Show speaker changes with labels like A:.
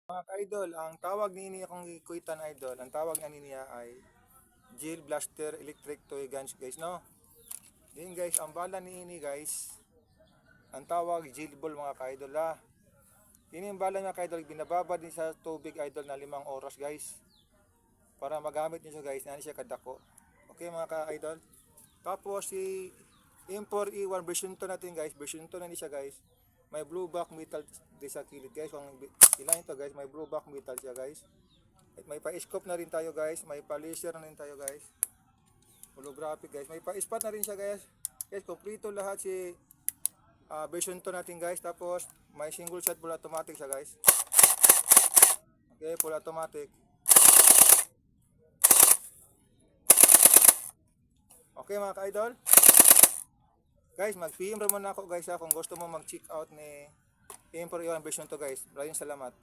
A: Mga ka-idol, ang tawag ni akong ikuitan idol, ang tawag na niya ay Jill Blaster Electric Toy Guns guys, no? Yun guys, ang bala ni ini guys, ang tawag Jill Ball mga ka-idol ha. Yun yung bala mga ka-idol, binababa din sa tubig idol na 5 oras guys. Para magamit nyo siya guys, na siya kadako. Okay mga ka-idol. Tapos si M4E1 version 2 natin guys, version 2 na siya guys. May blue back metal di sa kilid guys. Kung ilan ito guys, may blue back metal siya guys. At may pa-scope na rin tayo guys, may pa-laser na rin tayo guys. Holographic guys, may pa-spot na rin siya guys. Guys, kompleto lahat si version 2 natin guys. Tapos may single shot full automatic siya guys. Okay, full automatic. Okay mga ka-idol. Guys, mag-PM ra muna ako guys ha, kung gusto mo mag-check out ni M4E1 version 2 guys. Maraming salamat.